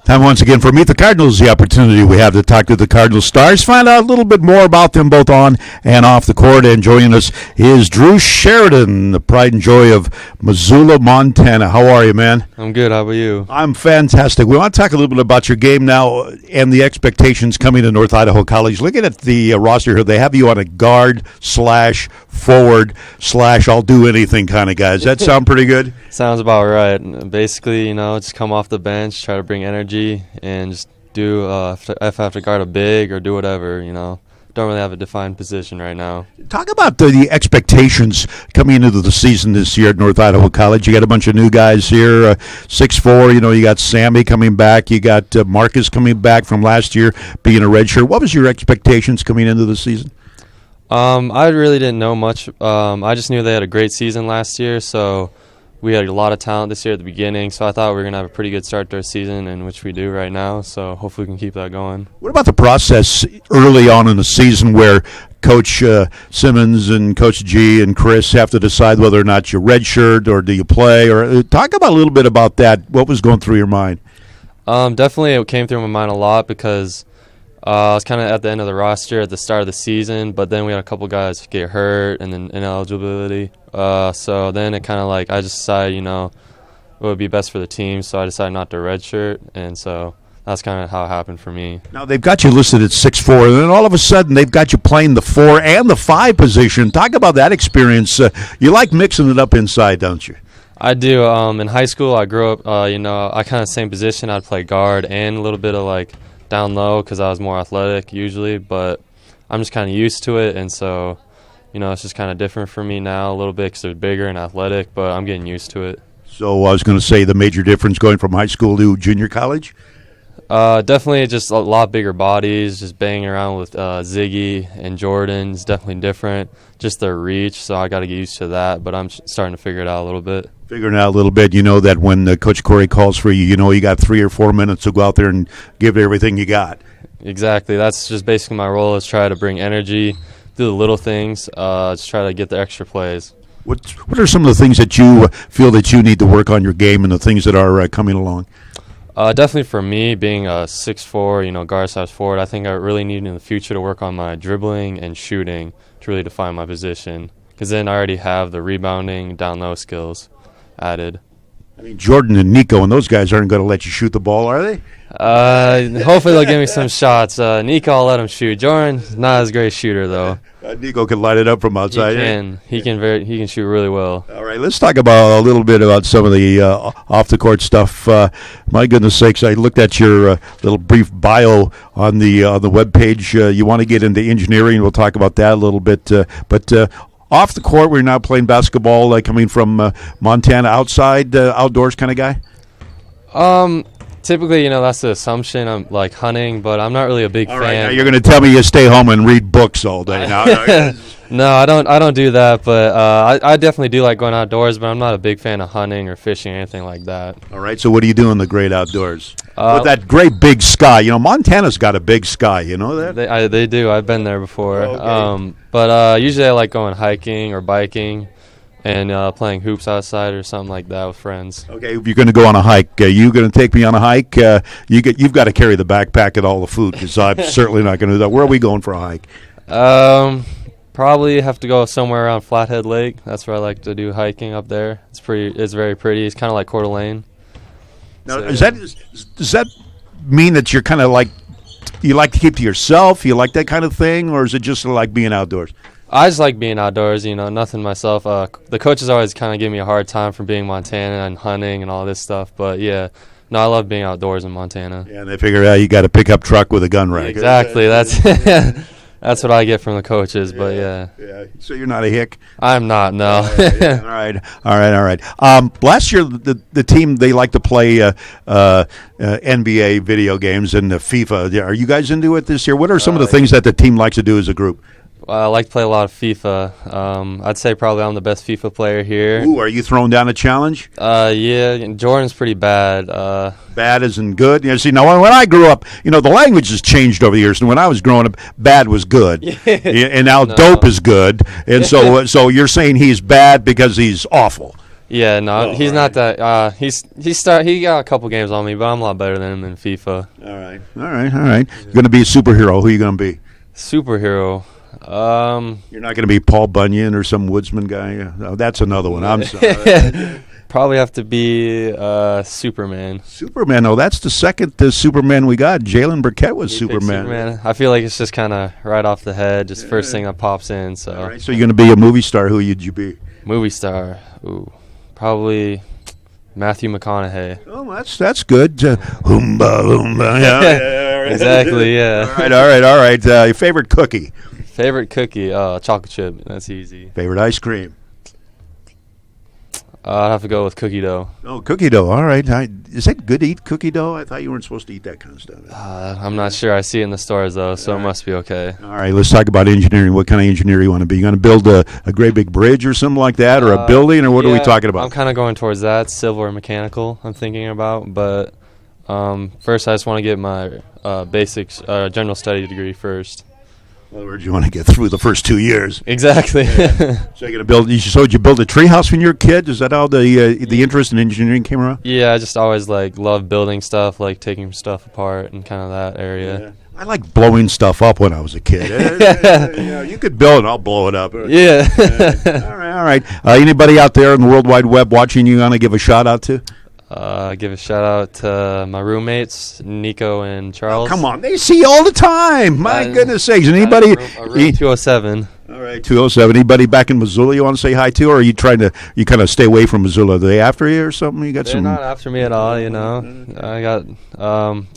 Time once again for Meet the Cardinals, the opportunity we have to talk to the Cardinals stars, find out a little bit more about them both on and off the court. And joining us is Drew Sheridan, the pride and joy of Missoula, Montana. How are you, man? I'm good. How about you? I'm fantastic. We want to talk a little bit about your game now and the expectations coming to North Idaho College. Looking at the roster here, they have you on a guard/forward/I'll do anything kind of guy. Does that sound pretty good? Sounds about right. Basically, just come off the bench, try to bring energy, and just do if I have to guard a big or do whatever. Don't really have a defined position right now. Talk about the expectations coming into the season this year at North Idaho College. You got a bunch of new guys here, 6'4", you got Sammy coming back. You got Marcus coming back from last year being a redshirt. What was your expectations coming into the season? I really didn't know much. I just knew they had a great season last year, so we had a lot of talent this year at the beginning, so I thought we were going to have a pretty good start to our season, and which we do right now, so hopefully we can keep that going. What about the process early on in the season where Coach Simmons and Coach G and Chris have to decide whether or not you redshirt or do you play? Or talk about a little bit about that. What was going through your mind? Definitely it came through my mind a lot because I was kind of at the end of the roster at the start of the season, but then we had a couple guys get hurt and then ineligibility. So then it kind of I just decided, what would be best for the team, so I decided not to redshirt, and so that's kind of how it happened for me. Now they've got you listed at 6'4", and then all of a sudden they've got you playing the 4 and the 5 position. Talk about that experience. You like mixing it up inside, don't you? I do. In high school, I grew up, I kind of same position. I'd play guard and a little bit of down low because I was more athletic usually, but I'm just kind of used to it, and so it's just kind of different for me now a little bit because they're bigger and athletic, but I'm getting used to it. So I was going to say the major difference going from high school to junior college? Definitely just a lot bigger bodies, just banging around with Ziggy and Jordan is definitely different, just their reach, so I got to get used to that, but I'm starting to figure it out a little bit. Figuring out a little bit, that when Coach Corey calls for you, you got 3 or 4 minutes to go out there and give it everything you got. Exactly. That's just basically my role, is try to bring energy, do the little things, just try to get the extra plays. What are some of the things that you feel that you need to work on your game and the things that are coming along? Definitely for me, being a 6'4", guard/forward, I think I really need in the future to work on my dribbling and shooting to really define my position, because then I already have the rebounding, down-low skills added. I mean, Jordan and Nico and those guys aren't going to let you shoot the ball, are they? Hopefully they'll give me some shots. Nico, I'll let him shoot. Jordan's not as great a shooter, though. Nico can light it up from outside. He can shoot really well. All right, let's talk about a little bit about some of the off-the-court stuff. My goodness sakes, I looked at your little brief bio on the webpage. You want to get into engineering. We'll talk about that a little bit. But off the court, we're now playing basketball, coming from Montana, outdoors kind of guy? Typically, that's the assumption. I'm hunting, but I'm not really a big fan. All right, now you're going to tell me you stay home and read books all day. No, I don't do that, but I definitely do like going outdoors, but I'm not a big fan of hunting or fishing or anything like that. All right, so what do you do in the great outdoors? With that great big sky. Montana's got a big sky, you know that? They do. I've been there before. Okay. But usually I like going hiking or biking and playing hoops outside or something like that with friends. Okay, if you're going to go on a hike, you going to take me on a hike? You've got to carry the backpack and all the food, because I'm certainly not going to do that. Where are we going for a hike? Probably have to go somewhere around Flathead Lake. That's where I like to do hiking up there. It's very pretty. It's kind of like Coeur d'Alene. Now, does that mean that you're kind of you like to keep to yourself? You like that kind of thing, or is it just like being outdoors? I just like being outdoors, nothing myself. The coaches always kind of give me a hard time for being Montana and hunting and all this stuff. But, yeah, I love being outdoors in Montana. Yeah, and they figure out you got a pickup truck with a gun rack. Exactly. That's what I get from the coaches, but, yeah. Yeah. So you're not a hick? I'm not, no. All right. Last year, the team, they like to play NBA video games and FIFA. Are you guys into it this year? What are some of the things that the team likes to do as a group? I like to play a lot of FIFA. I'd say probably I'm the best FIFA player here. Ooh, are you throwing down a challenge? Yeah, Jordan's pretty bad. Bad isn't good? See, now when I grew up, the language has changed over the years. And when I was growing up, bad was good. And now dope is good. And so you're saying he's bad because he's awful. Yeah, no, Oh, he's all not that. He got a couple games on me, but I'm a lot better than him in FIFA. All right. You're going to be a superhero. Who are you going to be? Superhero. You're not going to be Paul Bunyan or some woodsman guy. Oh, that's another one. I'm sorry. Probably have to be Superman. Superman. Oh, that's the second Superman we got. Jalen Burkett was Superman. I feel like it's just kind of right off the head, just first thing that pops in. So, All right. So you're going to be a movie star. Who would you be? Movie star. Ooh, probably Matthew McConaughey. Oh, that's good. Hoomba, hoomba. Yeah. Exactly. Yeah. All right. Your favorite cookie? Favorite cookie? Chocolate chip. That's easy. Favorite ice cream? I'd have to go with cookie dough. Oh, cookie dough. All right. Is that good to eat cookie dough? I thought you weren't supposed to eat that kind of stuff. I'm not sure. I see it in the stores, though, so it must be okay. All right. Let's talk about engineering. What kind of engineer you want to be? You going to build a great big bridge or something like that, or a building, or what are we talking about? I'm kind of going towards that, civil or mechanical, I'm thinking about. But first, I just want to get my basics, general study degree first. In other words, you want to get through the first 2 years. Exactly. So you're going to build. So did you build a treehouse when you were a kid? Is that how the interest in engineering came around? Yeah, I just always loved building stuff, like taking stuff apart and kind of that area. Yeah. I liked blowing stuff up when I was a kid. You could build it, I'll blow it up. Yeah. All right. Anybody out there on the World Wide Web watching you want to give a shout out to? Give a shout out to my roommates, Nico and Charles. Oh, come on, they see you all the time. My goodness sakes. Anybody? Room 207. All right, 207. Anybody back in Missoula you want to say hi to, or are you trying to kind of stay away from Missoula? Are they after you or something? You got They're not after me at all, you know. I got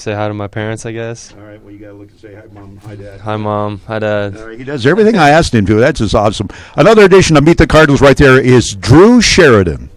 say hi to my parents, I guess. All right, well, you got to look and say hi, Mom, hi, Dad. Hi, Mom. Hi, Dad. All right, he does everything I asked him to. That's just awesome. Another edition of Meet the Cardinals right there is Drew Sheridan.